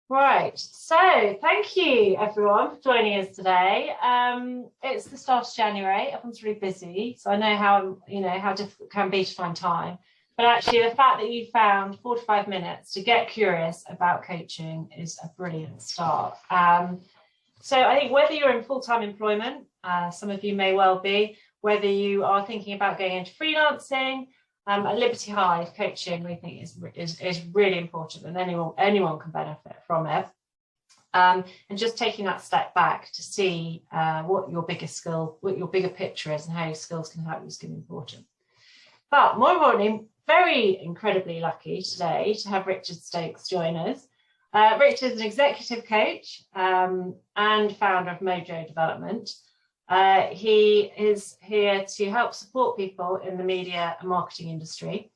Right, so thank you everyone for joining us today. It's the start of January. Everyone's really busy, so I know how difficult it can be to find time. But actually, the fact that you found 45 minutes to get curious about coaching is a brilliant start. So I think whether you're in full-time employment, some of you may well be, whether you are thinking about going into freelancing, at Liberty Hive, coaching we think is really important, and anyone can benefit from it. And just taking that step back to see what your bigger picture is, and how your skills can help you is going to be important. But more importantly, very incredibly lucky today to have Richard Stokes join us. Richard is an executive coach and founder of Mojo Development. He is here to help support people in the media and marketing industry.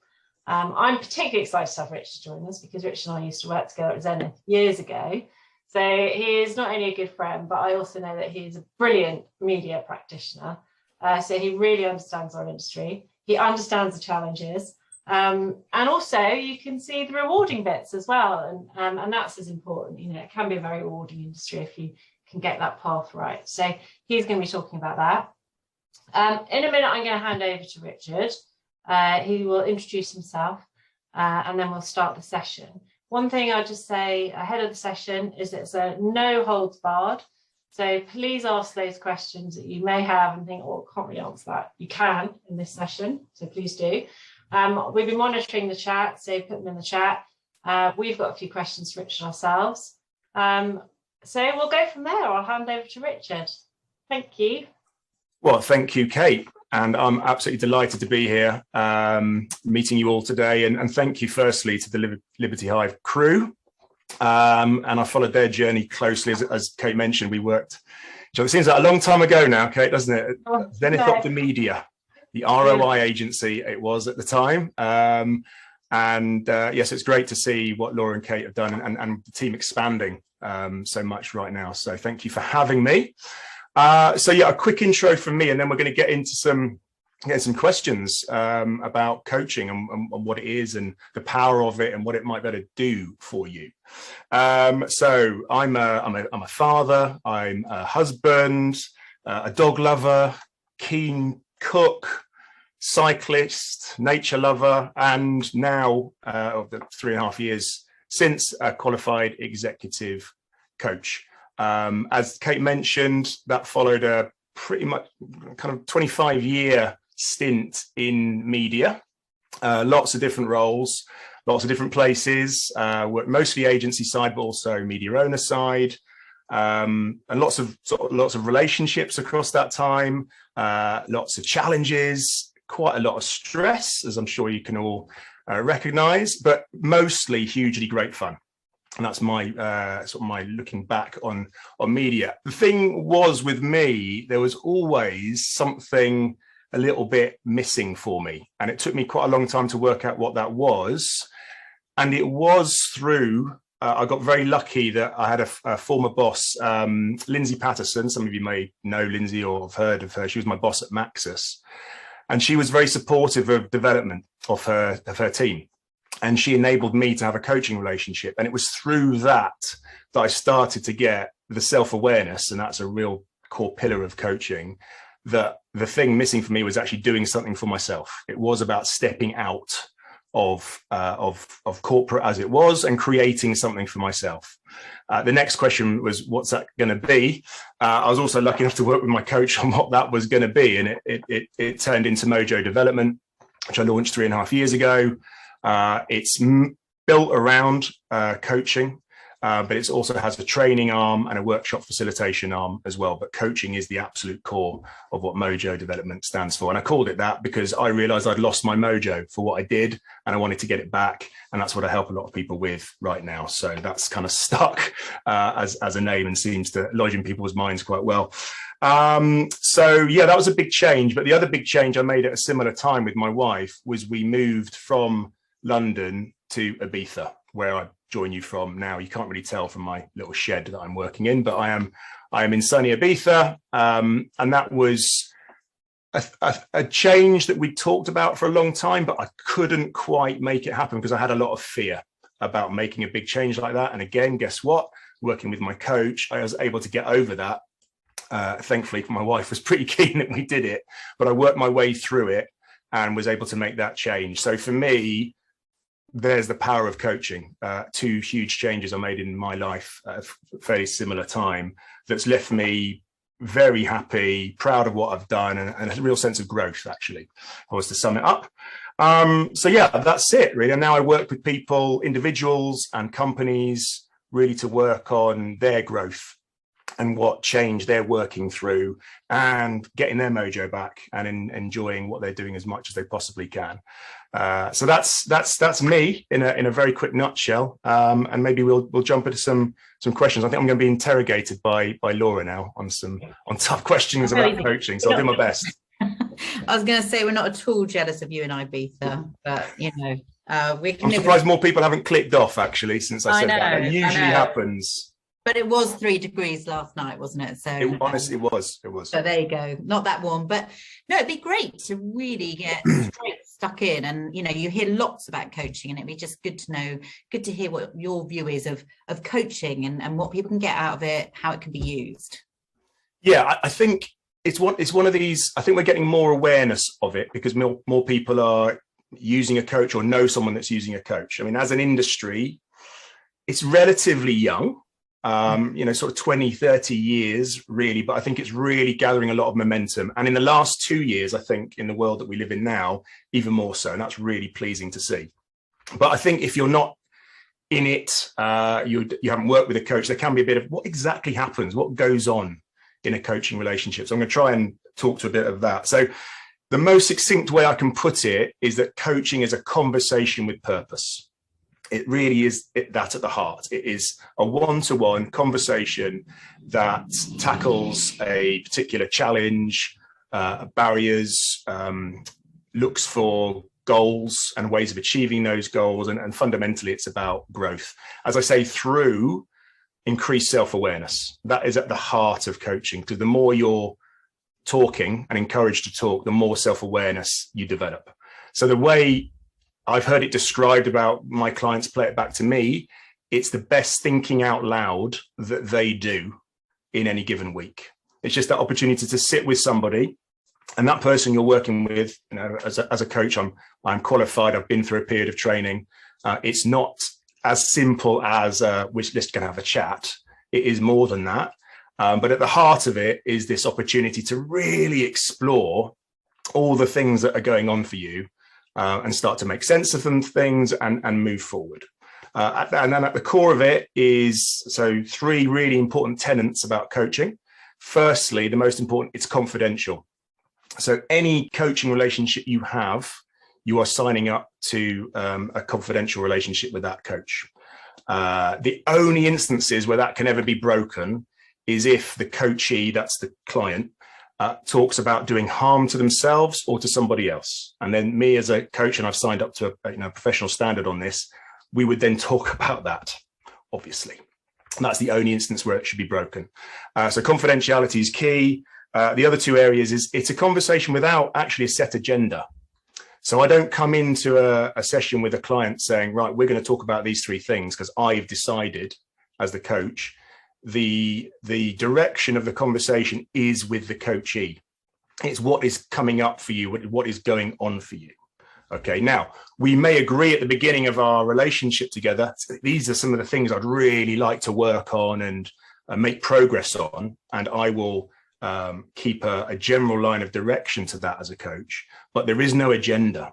I'm particularly excited to have Richard join us because Richard and I used to work together at Zenith years ago. So he is not only a good friend, but I also know that he is a brilliant media practitioner. So he really understands our industry. He understands the challenges. And also you can see the rewarding bits as well. And that's as important. It can be a very rewarding industry if you can get that path right. So he's going to be talking about that. In a minute, I'm going to hand over to Richard. He will introduce himself and then we'll start the session. One thing I'll just say ahead of the session is it's a no holds barred. So please ask those questions that you may have and think, oh, I can't really answer that. You can in this session, so please do. We've been monitoring the chat, so put them in the chat. We've got a few questions for Richard ourselves. So we'll go from there. I'll hand over to Richard. Thank you. Well, thank you, Kate. And I'm absolutely delighted to be here, meeting you all today. And thank you, firstly, to the Liberty Hive crew. And I followed their journey closely. As Kate mentioned, we worked. So it seems like a long time ago now, Kate, doesn't it? Zenith Optimedia, the ROI agency it was at the time. Yes, it's great to see what Laura and Kate have done and the team expanding so much right now. So thank you for having me. So yeah, a quick intro from me, and then we're going to get into some questions about coaching and what it is and the power of it and what it might better do for you. So I'm a father, I'm a husband, a dog lover, keen cook, cyclist, nature lover, and now of the 3.5 years since a qualified executive coach. As Kate mentioned, that followed a pretty much kind of 25-year stint in media, lots of different roles, lots of different places, worked mostly agency side, but also media owner side, and lots of relationships across that time, lots of challenges, quite a lot of stress, as I'm sure you can all recognize, but mostly hugely great fun. And that's my sort of my looking back on media. The thing was with me, there was always something a little bit missing for me. And it took me quite a long time to work out what that was. And it was through, I got very lucky that I had a former boss, Lindsay Patterson. Some of you may know Lindsay or have heard of her. She was my boss at Maxis. And she was very supportive of development of her team. And she enabled me to have a coaching relationship. And it was through that I started to get the self-awareness, and that's a real core pillar of coaching, that the thing missing for me was actually doing something for myself. It was about stepping out of corporate as it was and creating something for myself. The next question was, what's that going to be? I was also lucky enough to work with my coach on what that was going to be. And it turned into Mojo Development, which I launched 3.5 years ago. It's built around coaching, but it also has a training arm and a workshop facilitation arm as well. But coaching is the absolute core of what Mojo Development stands for. And I called it that because I realized I'd lost my mojo for what I did and I wanted to get it back. And that's what I help a lot of people with right now. So that's kind of stuck as a name and seems to lodge in people's minds quite well. So yeah, that was a big change. But the other big change I made at a similar time with my wife was we moved from London to Ibiza, where I join you from now. You can't really tell from my little shed that I'm working in, but I am in sunny Ibiza, and that was a change that we talked about for a long time, but I couldn't quite make it happen because I had a lot of fear about making a big change like that. And again, guess what? Working with my coach, I was able to get over that. Thankfully, my wife was pretty keen that we did it, but I worked my way through it and was able to make that change. So for me, there's the power of coaching. Two huge changes I made in my life at a fairly similar time that's left me very happy, proud of what I've done, and a real sense of growth, actually, if I was to sum it up. So yeah, that's it, really. And now I work with people, individuals and companies, really to work on their growth and what change they're working through and getting their mojo back and enjoying what they're doing as much as they possibly can. So that's me in a very quick nutshell. And maybe we'll jump into some questions. I think I'm going to be interrogated by Laura now on tough questions about coaching. So I'll do my best. I was going to say we're not at all jealous of you and Ibiza, but I'm surprised more people haven't clicked off actually since I said that. It usually happens. But it was 3 degrees last night, wasn't it? So honestly, it was. So there you go. Not that warm, but no, it'd be great to really get straight stuck in. And you hear lots about coaching, and it'd be just good to hear what your view is of coaching and what people can get out of it, how it can be used. Yeah, I think it's one of these. I think we're getting more awareness of it because more people are using a coach or know someone that's using a coach. I mean, as an industry, it's relatively young. Sort of 20, 30 years really, but I think it's really gathering a lot of momentum. And in the last 2 years, I think in the world that we live in now, even more so, and that's really pleasing to see. But I think if you're not in it, you haven't worked with a coach, there can be a bit of what exactly happens, what goes on in a coaching relationship. So I'm going to try and talk to a bit of that. So the most succinct way I can put it is that coaching is a conversation with purpose. It really is that at the heart. It is a one-to-one conversation that tackles a particular challenge, barriers, looks for goals and ways of achieving those goals. And fundamentally, it's about growth. As I say, through increased self-awareness. That is at the heart of coaching, because the more you're talking and encouraged to talk, the more self-awareness you develop. So the way I've heard it described about my clients play it back to me, it's the best thinking out loud that they do in any given week. It's just that opportunity to sit with somebody, and that person you're working with, as a coach, I'm qualified. I've been through a period of training. It's not as simple as we're just going to have a chat. It is more than that. But at the heart of it is this opportunity to really explore all the things that are going on for you. And start to make sense of them things and move forward. And then at the core of it is 3 really important tenets about coaching. Firstly, the most important, it's confidential. So any coaching relationship you have, you are signing up to a confidential relationship with that coach. The only instances where that can ever be broken is if the coachee, that's the client, talks about doing harm to themselves or to somebody else. And then me as a coach, and I've signed up to a professional standard on this, we would then talk about that, obviously. And that's the only instance where it should be broken. So confidentiality is key. The other 2 areas is it's a conversation without actually a set agenda. So I don't come into a session with a client saying, right, we're going to talk about these 3 things because I've decided as the coach. The direction of the conversation is with the coachee. It's what is coming up for you, what is going on for you. Okay, now we may agree at the beginning of our relationship together, these are some of the things I'd really like to work on and make progress on, and I will keep a general line of direction to that as a coach, but there is no agenda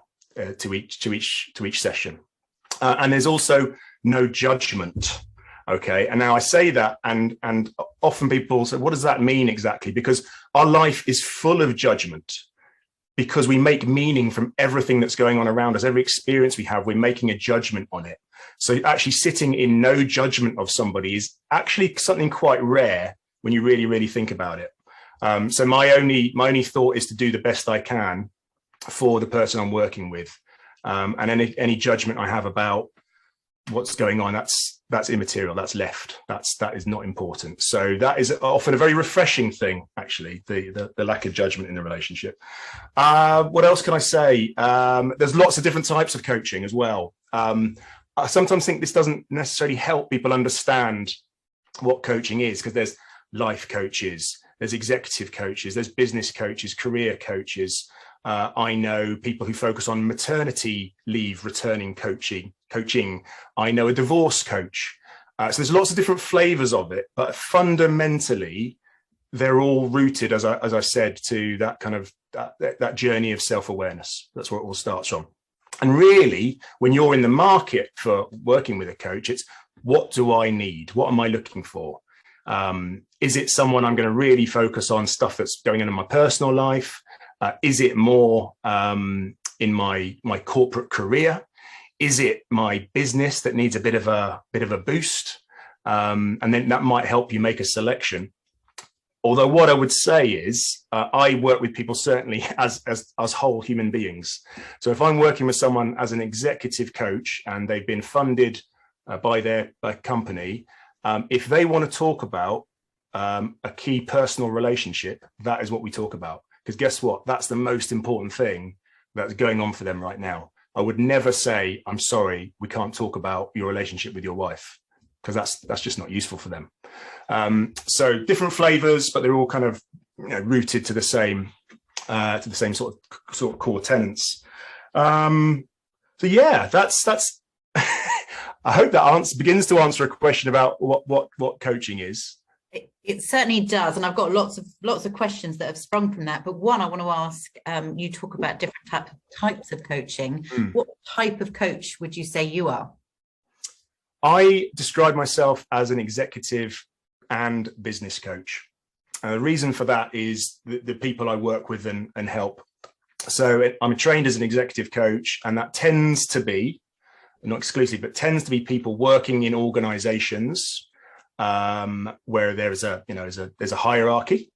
to each session. And there's also no judgment. Okay, and now I say that, and often people say, what does that mean exactly? Because our life is full of judgment, because we make meaning from everything that's going on around us. Every experience we have, we're making a judgment on it. So actually sitting in no judgment of somebody is actually something quite rare when you really, really think about it. So my only thought is to do the best I can for the person I'm working with. And any judgment I have about what's going on, that's immaterial, that's left, that is not important. So that is often a very refreshing thing, actually, the lack of judgment in the relationship. What else can I say? There's lots of different types of coaching as well. I sometimes think this doesn't necessarily help people understand what coaching is, because there's life coaches, there's executive coaches, there's business coaches, career coaches. I know people who focus on maternity leave returning coaching. I know a divorce coach. So there's lots of different flavors of it, but fundamentally, they're all rooted, as I said, to that kind of that journey of self-awareness. That's where it all starts from. And really, when you're in the market for working with a coach, it's what do I need? What am I looking for? Is it someone I'm going to really focus on stuff that's going on in my personal life? Is it more in my corporate career? Is it my business that needs a bit of a boost? And then that might help you make a selection. Although what I would say is I work with people certainly as whole human beings. So if I'm working with someone as an executive coach and they've been funded by their company, if they want to talk about a key personal relationship, that is what we talk about. Because guess what? That's the most important thing that's going on for them right now. I would never say, I'm sorry, we can't talk about your relationship with your wife, because that's just not useful for them. So different flavors, but they're all kind of rooted to the same sort of core tenets. So yeah, that's. I hope that begins to answer a question about what coaching is. It certainly does, and I've got lots of questions that have sprung from that. But one, I want to ask: you talk about different types of coaching. What type of coach would you say you are? I describe myself as an executive and business coach. The reason for that is the people I work with and help. So I'm trained as an executive coach, and that tends to be, not exclusively, but tends to be people working in organizations where there's a hierarchy,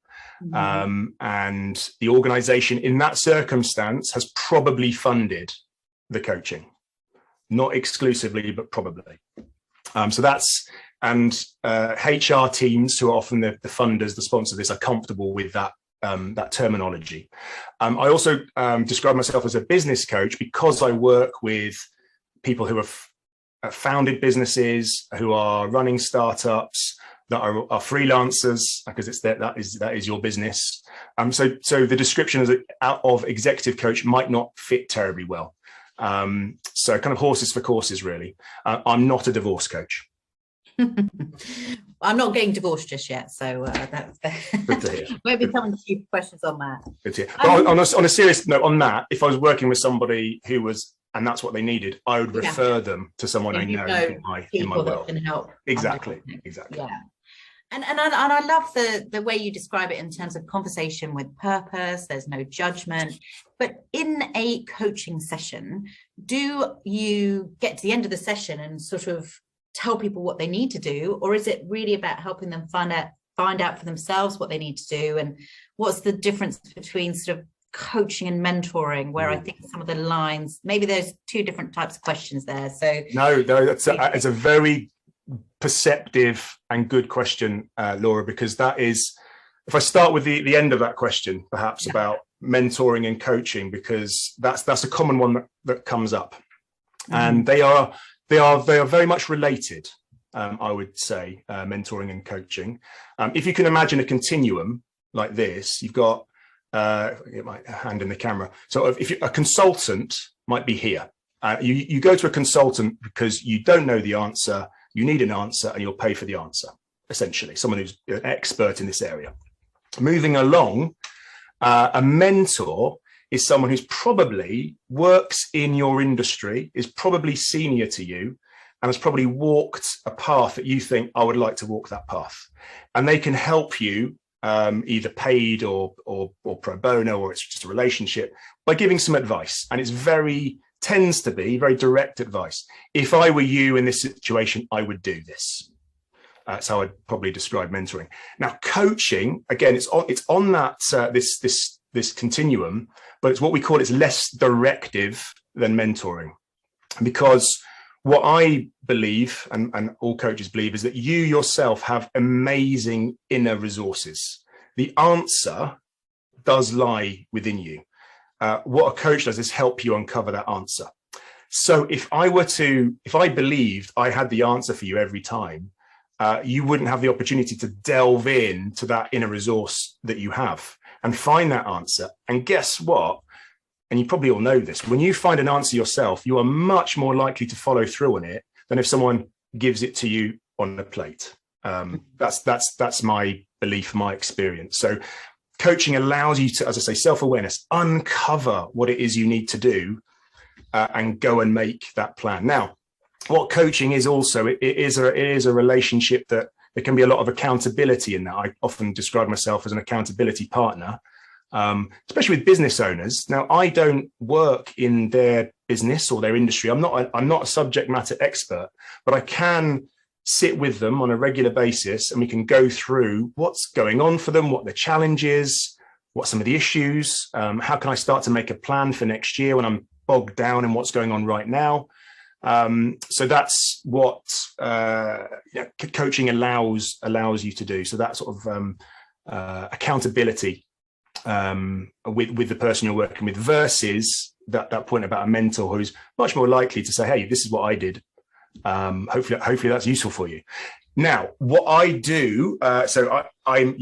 and the organization in that circumstance has probably funded the coaching, not exclusively, but probably. So that's, and HR teams, who are often the funders, the sponsors of this, are comfortable with that terminology. I also describe myself as a business coach because I work with people who have founded businesses, who are running startups, that are kind because that is your business. So the description of executive coach might not fit terribly well. So kind of horses for courses, really. I'm not a divorce coach. I'm not getting divorced just yet, so that's good to hear. We'll be coming to you for questions on that. Good to hear. But on a serious note, on that, if I was working with somebody who was, and that's what they needed, I would refer them to someone I know in my world. That can help. Exactly. Yeah. And I love the way you describe it in terms of conversation with purpose. There's no judgment. But in a coaching session, do you get to the end of the session and sort of tell people what they need to do, or is it really about helping them find out for themselves what they need to do? And what's the difference between sort of coaching and mentoring, where I think some of the lines, maybe there's two different types of questions there. So no, it's a very perceptive and good question, Laura, because that is, if I start with the end of that question, perhaps about mentoring and coaching, because that's a common one that comes up, and they are very much related. I would say mentoring and coaching. If you can imagine a continuum like this, you've got get my hand in the camera. So if a consultant might be here, you go to a consultant because you don't know the answer. You need an answer, and you'll pay for the answer, essentially, someone who's an expert in this area. Moving along, a mentor is someone who's probably works in your industry, is probably senior to you, and has probably walked a path that you think, I would like to walk that path. And they can help you, either paid or pro bono, or it's just a relationship, by giving some advice. And it's tends to be very direct advice. If I were you in this situation, I would do this. That's how I'd probably describe mentoring. Now, coaching, again, it's on that this continuum, but it's what we call, it's less directive than mentoring, because what I believe, and all coaches believe, is that you yourself have amazing inner resources. The answer does lie within you. What a coach does is help you uncover that answer. So if I believed I had the answer for you every time, you wouldn't have the opportunity to delve into that inner resource that you have and find that answer. And guess what? And you probably all know this, when you find an answer yourself, you are much more likely to follow through on it than if someone gives it to you on a plate. That's my belief, my experience. So coaching allows you to, as I say, self-awareness, uncover what it is you need to do and go and make that plan. Now, what coaching is also, it is a relationship that there can be a lot of accountability in that. I often describe myself as an accountability partner, especially with business owners. Now, I don't work in their business or their industry. I'm not a subject matter expert, but I can sit with them on a regular basis and we can go through what's going on for them, what the challenge is, what some of the issues, how can I start to make a plan for next year when I'm bogged down in what's going on right now. So that's what coaching allows you to do. So that sort of accountability with the person you're working with, versus that point about a mentor who's much more likely to say, hey, this is what I did. Hopefully that's useful for you. Now, what I do, I'm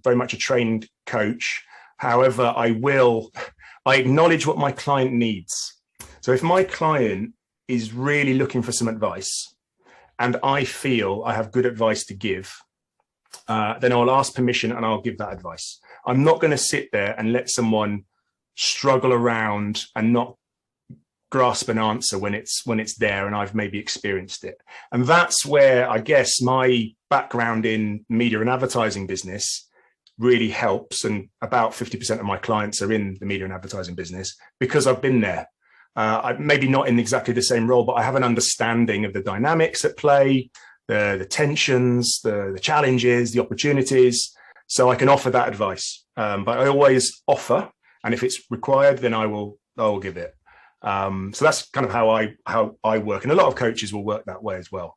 very much a trained coach. However, I acknowledge what my client needs. So if my client is really looking for some advice and I feel I have good advice to give, then I'll ask permission and I'll give that advice. I'm not going to sit there and let someone struggle around and not grasp an answer when it's there and I've maybe experienced it. And that's where I guess my background in media and advertising business really helps. And about 50% of my clients are in the media and advertising business because I've been there. Maybe not in exactly the same role, but I have an understanding of the dynamics at play, the tensions, the challenges, the opportunities. So I can offer that advice. But I always offer, and if it's required, then I will give it. So that's kind of how I work, and a lot of coaches will work that way as well.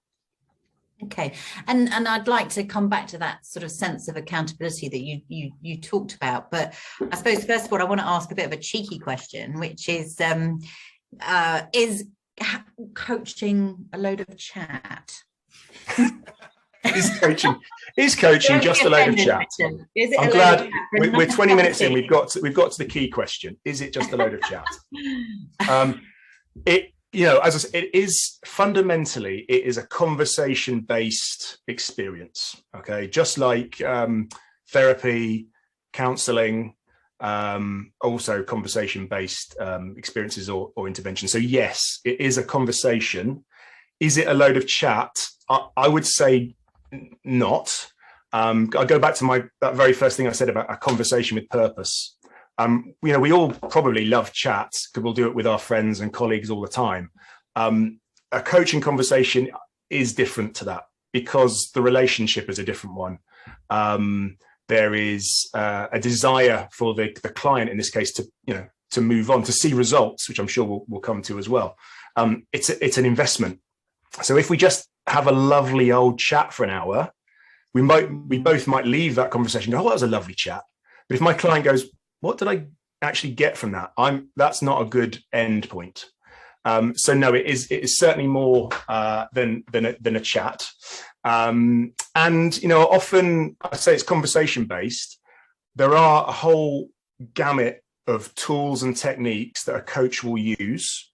Okay, and I'd like to come back to that sort of sense of accountability that you talked about, but I suppose first of all I want to ask a bit of a cheeky question, which is coaching a load of chat? Is coaching just a load of chat? I'm glad we're 20 minutes in. We've got to the key question. Is it just a load of chat? As I said, it is fundamentally, it is a conversation-based experience. Okay, just like therapy, counselling, also conversation-based experiences or intervention. So yes, it is a conversation. Is it a load of chat? I would say not. I go back to that very first thing I said about a conversation with purpose. We all probably love chats because we'll do it with our friends and colleagues all the time. A coaching conversation is different to that because the relationship is a different one. There is a desire for the client, in this case, to move on, to see results, which I'm sure we'll come to as well. It's an investment. So if we just have a lovely old chat for an hour, we both might leave that conversation and go, oh, that was a lovely chat. But if my client goes, what did I actually get from that? That's not a good end point. So no, it is certainly more than a chat. And often I say it's conversation based. There are a whole gamut of tools and techniques that a coach will use.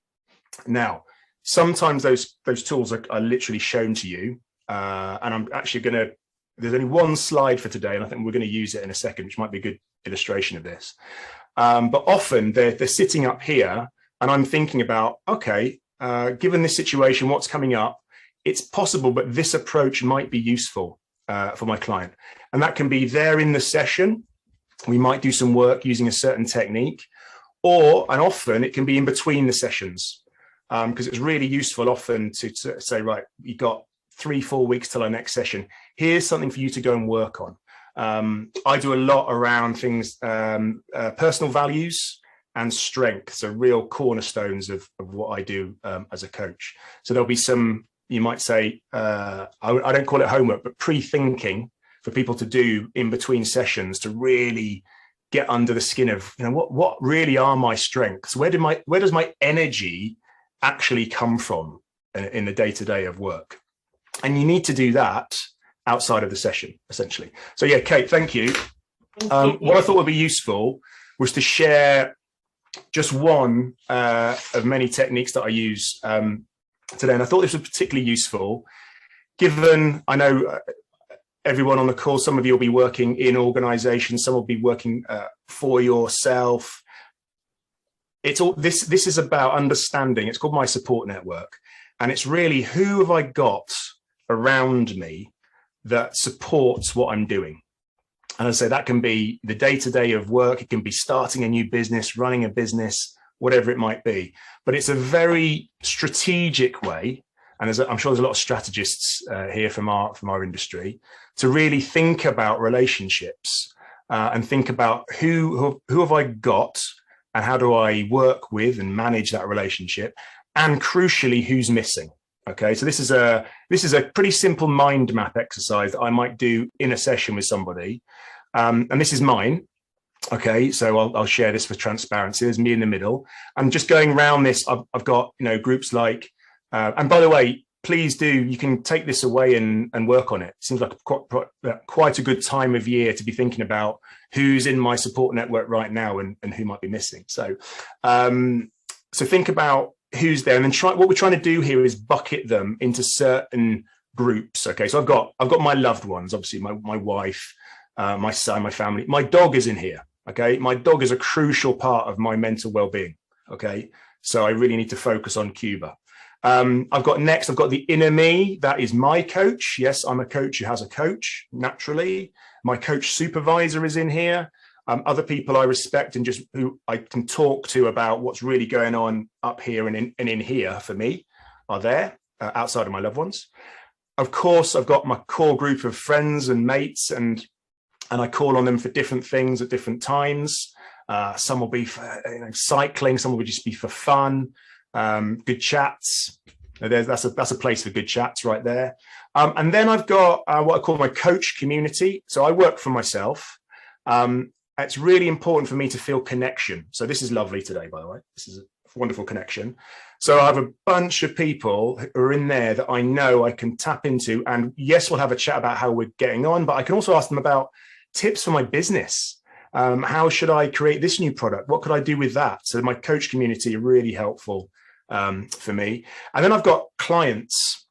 Now, sometimes those tools are literally shown to you. And I'm actually there's only one slide for today, and I think we're going to use it in a second, which might be a good illustration of this. But often they're sitting up here and I'm thinking about, okay, given this situation, what's coming up, it's possible, but this approach might be useful for my client. And that can be there in the session. We might do some work using a certain technique, and often it can be in between the sessions, because it's really useful often to say, right, you've got 3-4 weeks till our next session. Here's something for you to go and work on. I do a lot around things, personal values and strength, so real cornerstones of what I do as a coach. So there'll be some, you might say, I don't call it homework, but pre-thinking for people to do in between sessions to really get under the skin of, what really are my strengths? Where does my energy actually come from in the day-to-day of work. And you need to do that outside of the session, essentially. So yeah, Kate, thank you. What I thought would be useful was to share just one of many techniques that I use today. And I thought this was particularly useful, given I know everyone on the call, some of you will be working in organizations, some will be working for yourself. It's all this is about understanding. It's called my support network. And it's really, who have I got around me that supports what I'm doing? And I say that can be the day-to-day of work. It can be starting a new business, running a business, whatever it might be. But it's a very strategic way. And I'm sure there's a lot of strategists here from our industry to really think about relationships and think about who have I got and how do I work with and manage that relationship, and crucially, who's missing. Okay, so this is a pretty simple mind map exercise that I might do in a session with somebody, and this is mine. Okay, so I'll share this for transparency. There's me in the middle. I'm just going around this. I've got groups like, and by the way, please do, you can take this away and work on it. It seems like quite a good time of year to be thinking about who's in my support network right now and who might be missing. So so think about who's there, and then what we're trying to do here is bucket them into certain groups. Okay, so I've got my loved ones, obviously my wife, my son, my family. My dog is in here. Okay, my dog is a crucial part of my mental well-being. Okay, so I really need to focus on Cuba. I've got the inner me. That is my coach. Yes, I'm a coach who has a coach, naturally. My coach supervisor is in here. Other people I respect and just who I can talk to about what's really going on up here and in here for me are there, outside of my loved ones. Of course, I've got my core group of friends and mates, and I call on them for different things at different times. Some will be for cycling, some will just be for fun. Good chats. That's a place for good chats right there. And then I've got what I call my coach community. So I work for myself. It's really important for me to feel connection. So this is lovely today, by the way. This is a wonderful connection. So I have a bunch of people who are in there that I know I can tap into. And yes, we'll have a chat about how we're getting on, but I can also ask them about tips for my business. How should I create this new product? What could I do with that? So my coach community are really helpful for me. And then I've got clients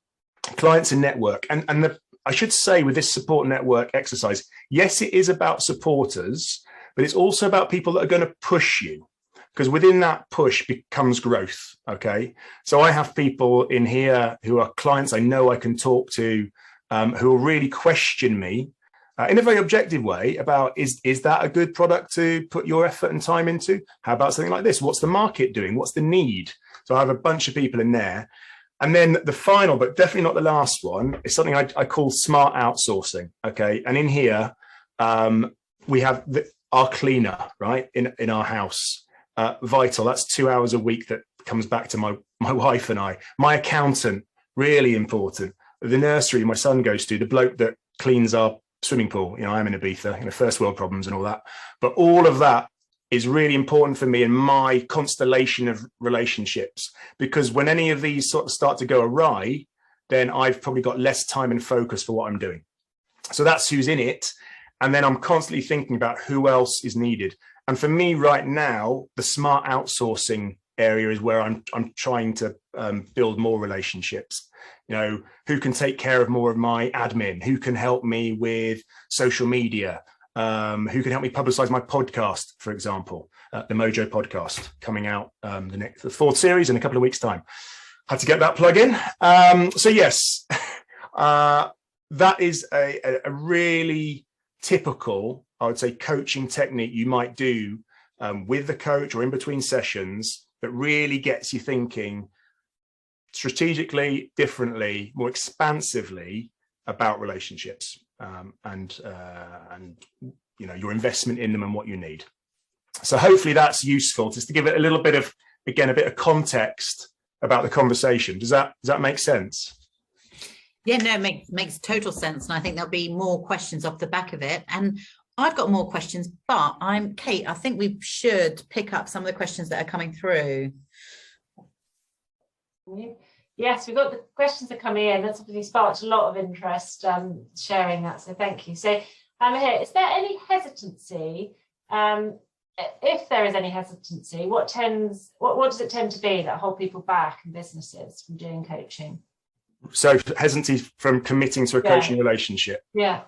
and network. And I should say with this support network exercise, yes, it is about supporters, but it's also about people that are going to push you, because within that push becomes growth. Okay. So I have people in here who are clients I know I can talk to, who will really question me in a very objective way about, is that a good product to put your effort and time into? How about something like this? What's the market doing? What's the need? So I have a bunch of people in there. And then the final, but definitely not the last one, is something I call smart outsourcing. Okay. And in here, we have our cleaner, right, in our house. Vital, that's 2 hours a week that comes back to my wife and I. My accountant, really important. The nursery my son goes to, the bloke that cleans our swimming pool. I'm in Ibiza, first world problems and all that. But all of that is really important for me in my constellation of relationships, because when any of these sort of start to go awry, then I've probably got less time and focus for what I'm doing. So that's who's in it. And then I'm constantly thinking about who else is needed. And for me right now, the smart outsourcing area is where I'm trying to build more relationships. Who can take care of more of my admin? Who can help me with social media? Who can help me publicize my podcast, for example, the Mojo Podcast, coming out the fourth series in a couple of weeks' time. Had to get that plug in. So yes, that is a really typical, I would say, coaching technique you might do with the coach or in between sessions that really gets you thinking strategically, differently, more expansively about relationships and your investment in them and what you need. So hopefully that's useful, just to give it a little bit of, again, a bit of context about the conversation. Does that make sense? Yeah, no, it makes total sense. And I think there'll be more questions off the back of it. And I've got more questions, but Kate, I think we should pick up some of the questions that are coming through. Yes, we've got the questions that coming in. That's obviously sparked a lot of interest sharing that. So thank you. So here, is there any hesitancy? If there is any hesitancy, what does it tend to be that hold people back in businesses from doing coaching? So hesitancy from committing to a coaching relationship. Yeah.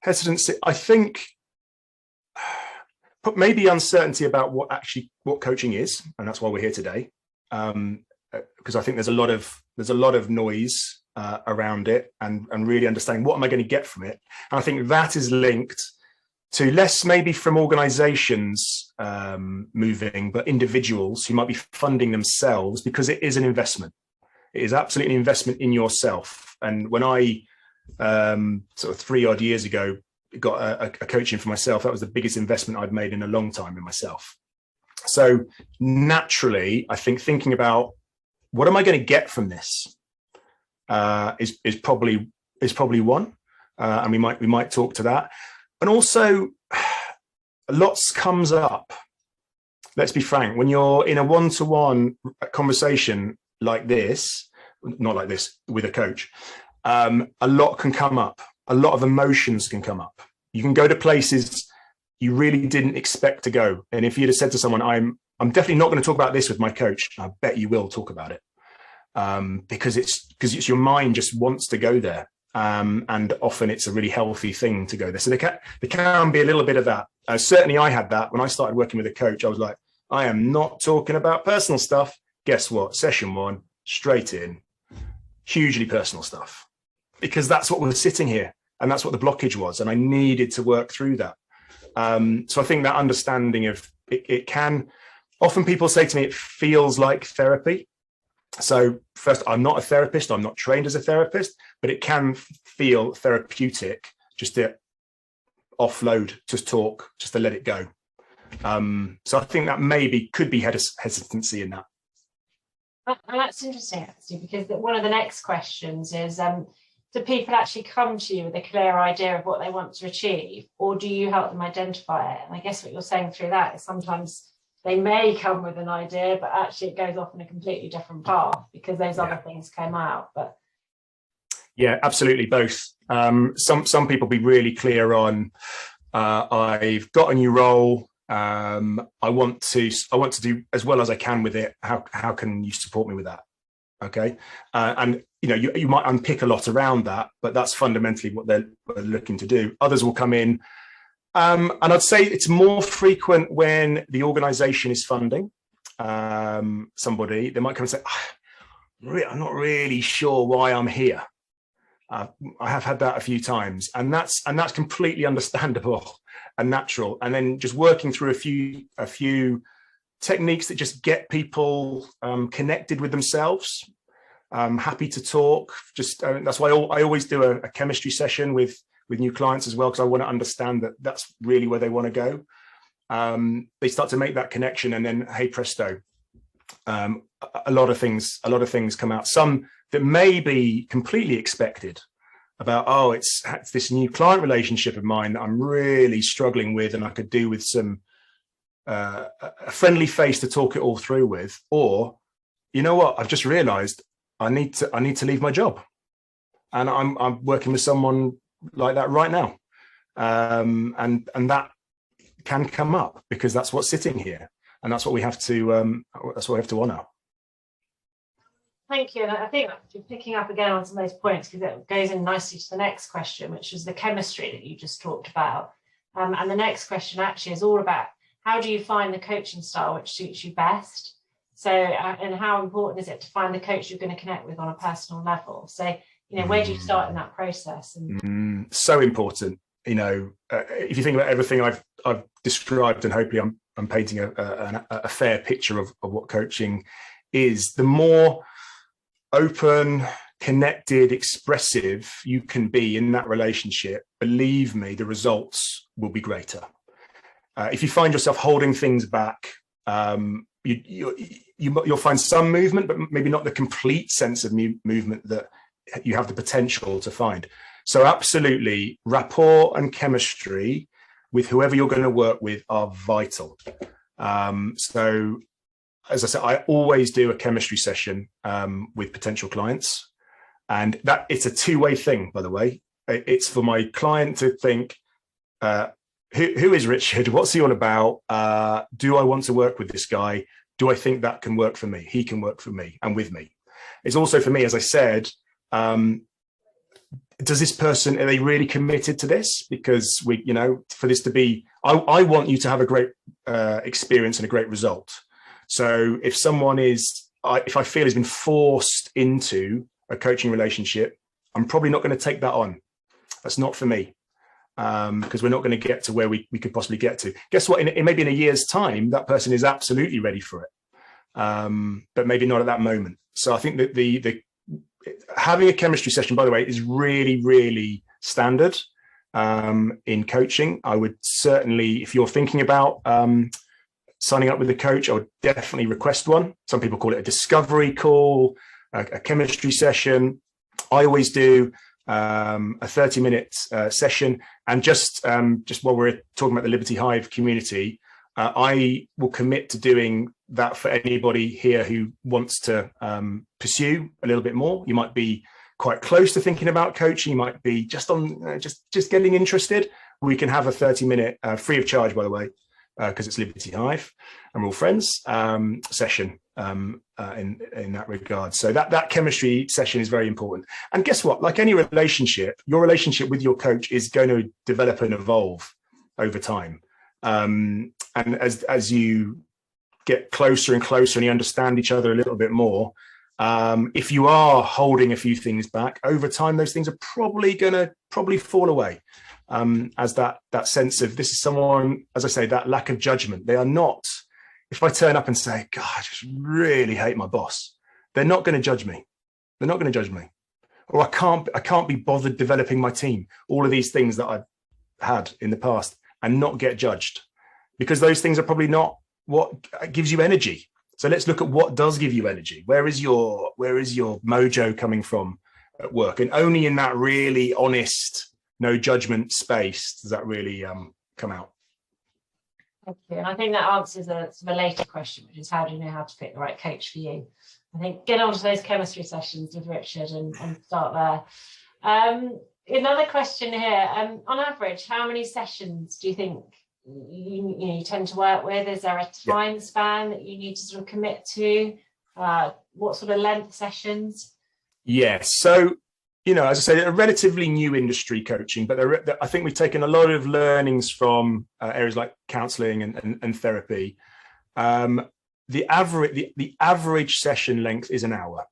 Hesitancy, I think, maybe uncertainty about what coaching is, and that's why we're here today. Because I think there's a lot of noise around it, and really understanding what am I going to get from it. And I think that is linked to less maybe from organizations moving, but individuals who might be funding themselves, because it is an investment. It is absolutely an investment in yourself. And when I sort of 3 odd years ago got a coaching for myself, that was the biggest investment I'd made in a long time in myself. So naturally, I think thinking about what am I going to get from this is probably one, and we might talk to that. And also, lots comes up. Let's be frank, when you're in a one-to-one conversation like this, not like this, with a coach, a lot can come up. A lot of emotions can come up. You can go to places you really didn't expect to go. And if you'd have said to someone, I'm definitely not going to talk about this with my coach, I bet you will talk about it. Because it's your mind just wants to go there. And often it's a really healthy thing to go there. So there can be a little bit of that. Certainly I had that when I started working with a coach. I was like, I am not talking about personal stuff. Guess what? Session 1, straight in, hugely personal stuff. Because that's what was sitting here, and that's what the blockage was, and I needed to work through that. So I think that understanding of it can, often people say to me, it feels like therapy. So first, I'm not a therapist, I'm not trained as a therapist, but it can feel therapeutic just to offload, just talk, just to let it go. So I think that maybe could be hesitancy in that. And that's interesting, actually, because one of the next questions is, do people actually come to you with a clear idea of what they want to achieve, or do you help them identify it? And I guess what you're saying through that is sometimes they may come with an idea, but actually it goes off in a completely different path because those other things came out. But yeah, absolutely, both. Some people be really clear on, I've got a new role. I want to do as well as I can with it. How can you support me with that? Okay, and you might unpick a lot around that, but that's fundamentally what they're looking to do. Others will come in, and I'd say it's more frequent when the organisation is funding somebody. They might come and say, "I'm not really sure why I'm here." I have had that a few times, and that's completely understandable and natural. And then just working through a few techniques that just get people connected with themselves. Happy to talk. Just that's why I always do a chemistry session with new clients as well, because I want to understand that that's really where they want to go. They start to make that connection, and then hey presto, a lot of things come out. Some that may be completely expected about, it's this new client relationship of mine that I'm really struggling with, and I could do with some a friendly face to talk it all through with. Or, you know what, I've just realized I need to leave my job, and I'm working with someone like that right now, and that can come up because that's what's sitting here, and that's what we have to honor. Thank you. And I think you're picking up again on some of those points, because it goes in nicely to the next question, which is the chemistry that you just talked about. And the next question actually is all about, how do you find the coaching style which suits you best? So, and how important is it to find the coach you're going to connect with on a personal level? So, where do you start in that process? And so important. If you think about everything I've described, and hopefully I'm painting a fair picture of what coaching is, the more open, connected, expressive you can be in that relationship, believe me, the results will be greater. If you find yourself holding things back, you'll find some movement, but maybe not the complete sense of movement that you have the potential to find. So absolutely, rapport and chemistry with whoever you're going to work with are vital. So as I said, I always do a chemistry session with potential clients, and that it's a two-way thing, by the way. It's for my client to think, who is Richard? What's he all about? Do I want to work with this guy? Do I think that can work for me? He can work for me and with me. It's also for me, as I said, does this person, are they really committed to this? Because for this to be, I want you to have a great experience and a great result. So if someone if I feel has been forced into a coaching relationship, I'm probably not going to take that on. That's not for me, because we're not going to get to where we could possibly get to. Guess what? Maybe in a year's time, that person is absolutely ready for it, but maybe not at that moment. So I think that the having a chemistry session, by the way, is really, really standard in coaching. I would certainly, if you're thinking about signing up with a coach, I would definitely request one. Some people call it a discovery call, a chemistry session. I always do a 30-minute session. And just while we're talking about the Liberty Hive community, I will commit to doing that for anybody here who wants to pursue a little bit more. You might be quite close to thinking about coaching. You might be just getting interested. We can have a 30-minute free of charge, by the way, because it's Liberty Hive and we're all friends, session in that regard. So that chemistry session is very important. And guess what? Like any relationship, your relationship with your coach is going to develop and evolve over time. And as you get closer and closer and you understand each other a little bit more, if you are holding a few things back over time, those things are probably going to fall away. As that sense of, this is someone, as I say, that lack of judgment. They are not, if I turn up and say, God, I just really hate my boss, they're not going to judge me. They're not going to judge me. Or I can't be bothered developing my team. All of these things that I've had in the past and not get judged, because those things are probably not what gives you energy. So let's look at what does give you energy. Where is your mojo coming from at work? And only in that really honest, no judgment space does that really come out. Thank you. And I think that answers a later question, which is how do you know how to pick the right coach for you? I think get on to those chemistry sessions with Richard and start there. Another question here. On average, how many sessions do you think you tend to work with? Is there a time span that you need to sort of commit to? What sort of length sessions? Yes. So, as I said, a relatively new industry, coaching, but I think we've taken a lot of learnings from areas like counselling and therapy. The average session length is an hour.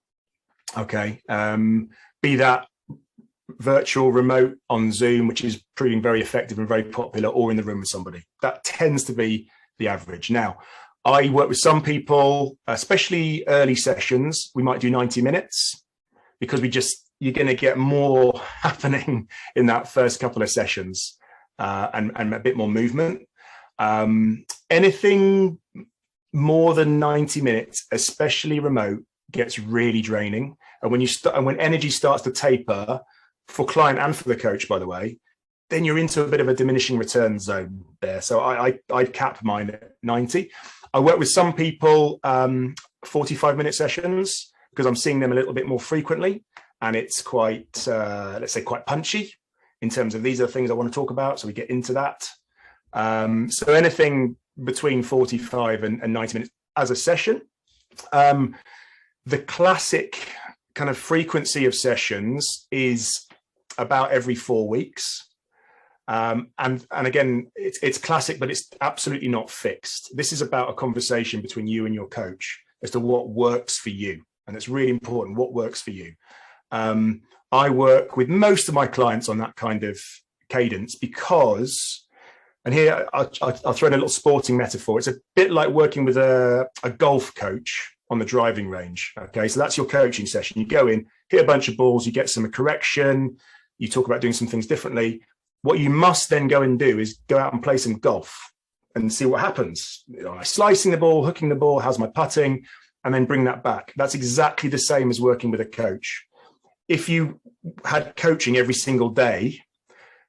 Okay. Be that virtual, remote, on Zoom, which is proving very effective and very popular, or in the room with somebody. That tends to be the average. Now, I work with some people, especially early sessions, we might do 90 minutes because you're going to get more happening in that first couple of sessions and a bit more movement. Anything more than 90 minutes, especially remote, gets really draining. And when energy starts to taper, for client and for the coach, by the way, then you're into a bit of a diminishing return zone there. So I'd cap mine at 90. I work with some people 45-minute sessions because I'm seeing them a little bit more frequently, and it's quite, let's say, quite punchy in terms of these are the things I want to talk about. So we get into that. So anything between 45 and 90 minutes as a session. The classic kind of frequency of sessions is about every 4 weeks. And again, it's classic, but it's absolutely not fixed. This is about a conversation between you and your coach as to what works for you. And it's really important, what works for you. I work with most of my clients on that kind of cadence because, and here I'll throw in a little sporting metaphor. It's a bit like working with a golf coach on the driving range. Okay, so that's your coaching session. You go in, hit a bunch of balls, you get some correction, you talk about doing some things differently. What you must then go and do is go out and play some golf and see what happens. Slicing the ball, hooking the ball, how's my putting, and then bring that back. That's exactly the same as working with a coach. If you had coaching every single day,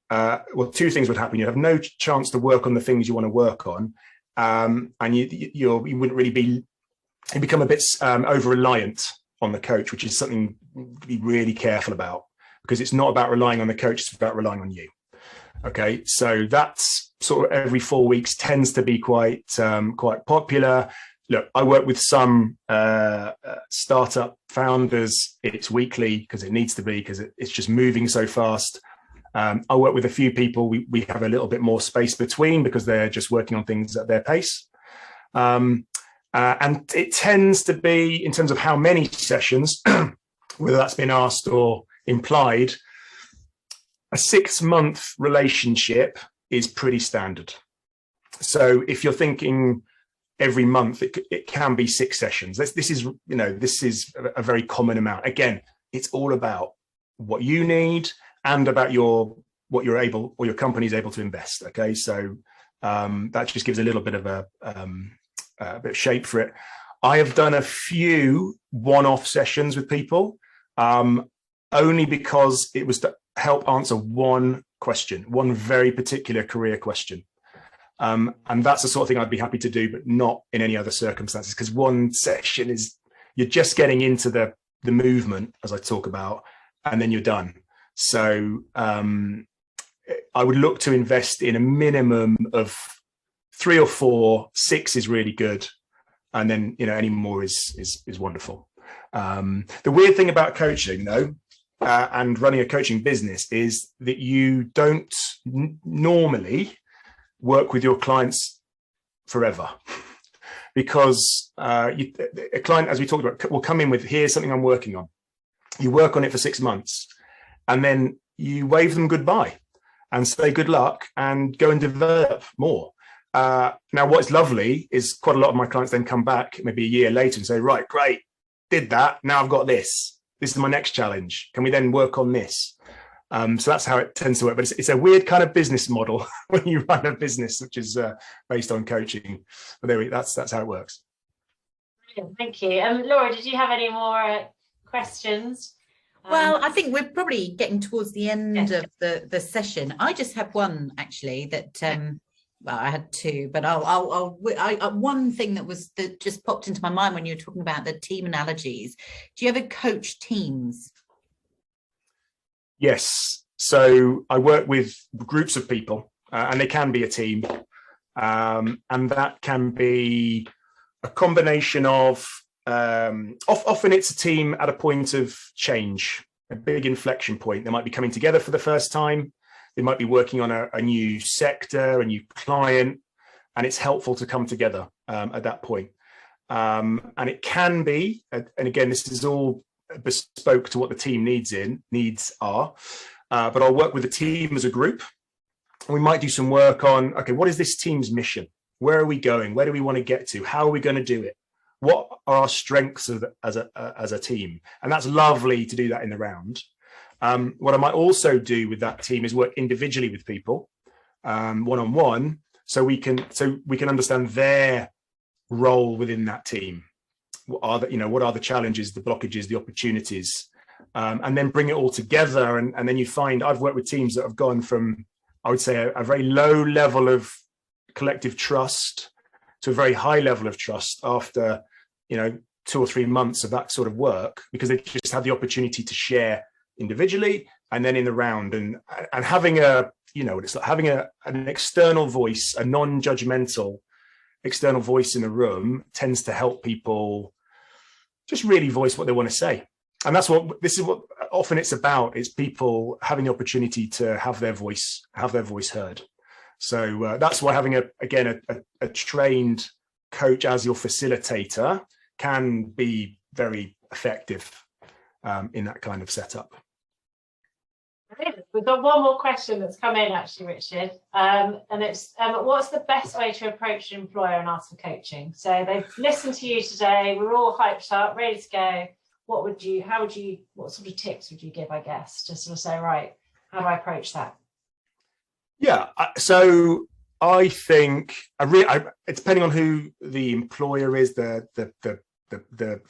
well, two things would happen. You'd have no chance to work on the things you want to work on, and you wouldn't really be, you become a bit over reliant on the coach, which is something to be really careful about, because it's not about relying on the coach, it's about relying on you. Okay, so that's sort of every 4 weeks tends to be quite popular. Look, I work with some startup founders. It's weekly because it needs to be, because it's just moving so fast. I work with a few people. We have a little bit more space between because they're just working on things at their pace. And it tends to be, in terms of how many sessions, whether that's been asked or implied, a 6-month relationship is pretty standard. So if you're thinking every month, it can be 6 sessions. This is a very common amount. Again, it's all about what you need and about what you're able, or your company's able to invest. Okay, so that just gives a little bit of a bit of shape for it. I have done a few one-off sessions with people, only because it was to help answer one question, one very particular career question. And that's the sort of thing I'd be happy to do, but not in any other circumstances, because one session is, you're just getting into the movement, as I talk about, and then you're done. So I would look to invest in a minimum of 3 or 4. 6 is really good, and then any more is wonderful. The weird thing about coaching, though, and running a coaching business, is that you don't normally work with your clients forever, because a client, as we talked about, will come in with, here's something I'm working on. You work on it for 6 months, and then you wave them goodbye and say good luck and go and develop more. Now, what's lovely is quite a lot of my clients then come back maybe a year later and say, right, great, did that. Now I've got this. This is my next challenge. Can we then work on this? So that's how it tends to work. But it's a weird kind of business model when you run a business which is based on coaching. But that's how it works. Brilliant, thank you. Laura, did you have any more questions? Well, I think we're probably getting towards the end of the session. I just have one, actually, that well, I had 2, but one thing that just popped into my mind when you were talking about the team analogies. Do you ever coach teams? Yes. So I work with groups of people, and they can be a team, and that can be a combination of. Often it's a team at a point of change, a big inflection point. They might be coming together for the first time. They might be working on a new sector, a new client, and it's helpful to come together at that point. And it can be, and again, this is all bespoke to what the team needs are. But I'll work with the team as a group. We might do some work on, okay, what is this team's mission? Where are we going? Where do we want to get to? How are we going to do it? What are our strengths as a team? And that's lovely to do that in the round. What I might also do with that team is work individually with people, one-on-one, so we can understand their role within that team. What are the challenges, the blockages, the opportunities, and then bring it all together. And then you find, I've worked with teams that have gone from, I would say, a very low level of collective trust to a very high level of trust after 2 or 3 months of that sort of work, because they just had the opportunity to share individually and then in the round, and having it's like having an external voice, a non-judgmental external voice in the room tends to help people just really voice what they want to say. And this is what often it's about. It's people having the opportunity to have their voice heard. So that's why having a trained coach as your facilitator can be very effective in that kind of setup. We've got one more question that's come in, actually, Richard, and it's what's the best way to approach an employer and ask for coaching? So they've listened to you today, we're all hyped up, ready to go. What sort of tips would you give, I guess, to sort of say, right, how do I approach that? Yeah, so I think it's depending on who the employer is, the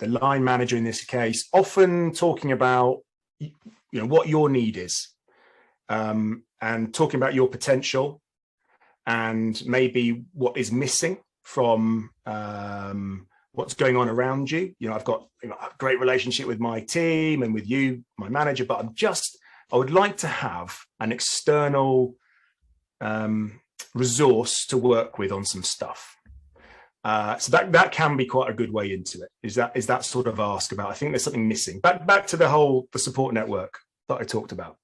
line manager in this case, often talking about what your need is, and talking about your potential and maybe what is missing from what's going on around you. I've got a great relationship with my team and with you, my manager, but I would like to have an external resource to work with on some stuff. So that can be quite a good way into it. Is that sort of ask about? I think there's something missing. Back to the support network that I talked about.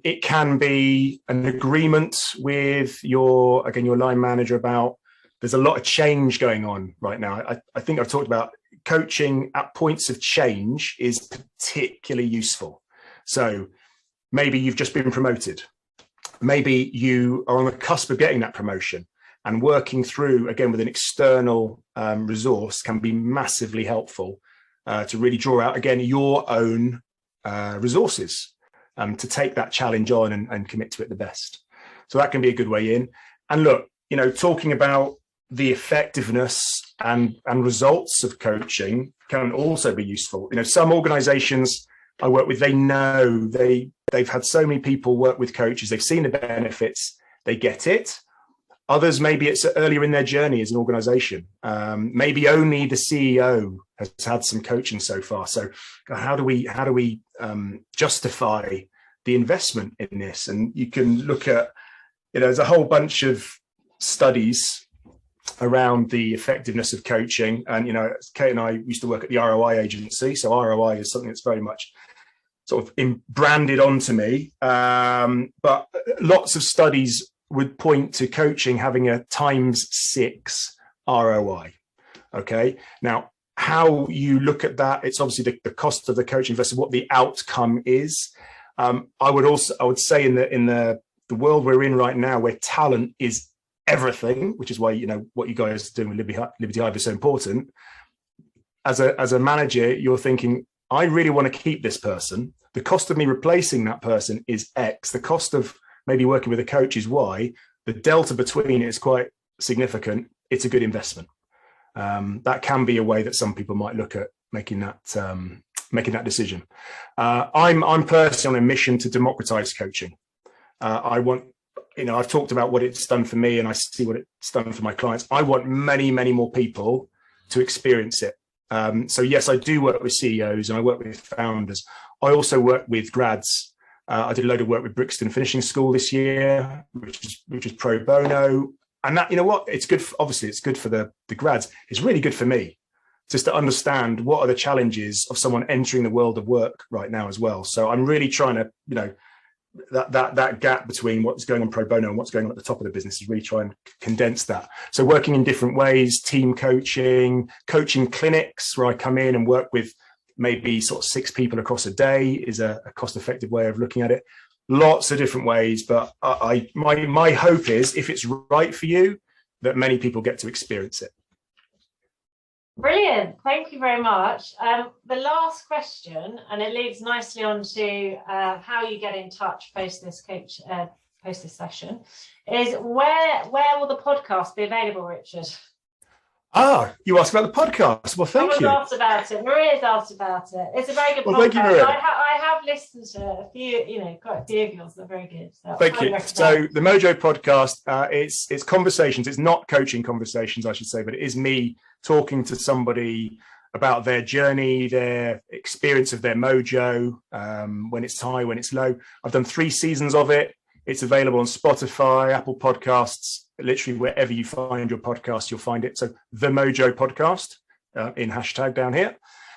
It can be an agreement with your line manager about. There's a lot of change going on right now. I think I've talked about coaching at points of change is particularly useful. So maybe you've just been promoted. Maybe you are on the cusp of getting that promotion, and working through, again, with an external resource can be massively helpful to really draw out, again, your own resources to take that challenge on and commit to it the best. So that can be a good way in. And look, talking about the effectiveness and results of coaching can also be useful. Some organizations I work with, they know they've had so many people work with coaches, they've seen the benefits, they get it. Others, maybe it's earlier in their journey as an organization. Maybe only the CEO has had some coaching so far. So how do we justify the investment in this? And you can look at, there's a whole bunch of studies around the effectiveness of coaching. And, Kate and I used to work at the ROI agency. So ROI is something that's very much sort of branded onto me. But lots of studies would point to coaching having a ×6 ROI. Okay. Now, how you look at that, it's obviously the cost of the coaching versus what the outcome is. I would say in the world we're in right now, where talent is everything, which is why what you guys are doing with Liberty Hive is so important. As a manager, you're thinking, I really want to keep this person. The cost of me replacing that person is X. The cost of maybe working with a coach is Y. The delta between it is quite significant. It's a good investment. That can be a way that some people might look at making that decision. I'm personally on a mission to democratize coaching. I want, I've talked about what it's done for me, and I see what it's done for my clients. I want many, many more people to experience it. So yes, I do work with CEOs and I work with founders. I also work with grads. I did a load of work with Brixton Finishing School this year, which is pro bono. And that, it's good. Obviously, it's good for the grads. It's really good for me just to understand what are the challenges of someone entering the world of work right now as well. So I'm really trying to, that gap between what's going on pro bono and what's going on at the top of the business is really trying to condense that. So working in different ways, team coaching clinics where I come in and work with maybe sort of 6 people across a day is a cost-effective way of looking at it. Lots of different ways, but my hope is, if it's right for you, that many people get to experience it. Brilliant. Thank you very much. The last question, and it leads nicely on to how you get in touch post this session, is where will the podcast be available, Richard? You asked about the podcast. Well, thank you. Someone's asked about it. Maria's asked about it. It's a very good podcast. Thank you, Maria. I have listened to a few, quite a few of yours. They're very good. So thank you. So the Mojo Podcast, it's conversations. It's not coaching conversations, I should say, but it is me talking to somebody about their journey, their experience of their mojo, when it's high, when it's low. I've done 3 seasons of it. It's available on Spotify, Apple Podcasts, literally wherever you find your podcast, you'll find it. So the Mojo Podcast in hashtag down here.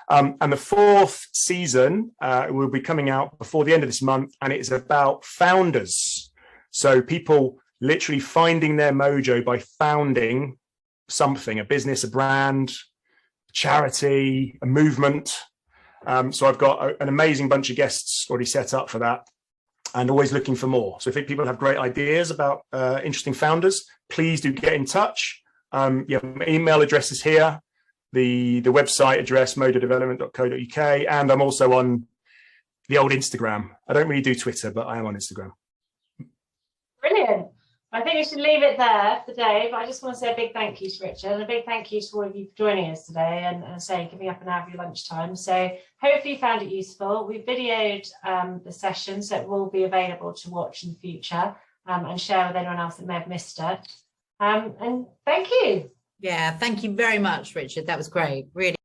And the 4th season will be coming out before the end of this month, and it's about founders. So people literally finding their mojo by founding something, a business, a brand, a charity, a movement. So I've got an amazing bunch of guests already set up for that, and always looking for more. So if people have great ideas about interesting founders, please do get in touch. My email address is here, the website address, mojodevelopment.co.uk, and I'm also on the old Instagram. I don't really do Twitter, but I am on Instagram. Brilliant. I think we should leave it there for today, but I just want to say a big thank you to Richard, and a big thank you to all of you for joining us today and giving up an hour of your lunchtime. So hopefully you found it useful. We videoed the session, so it will be available to watch in the future and share with anyone else that may have missed it. And thank you. Yeah, thank you very much, Richard. That was great. Really.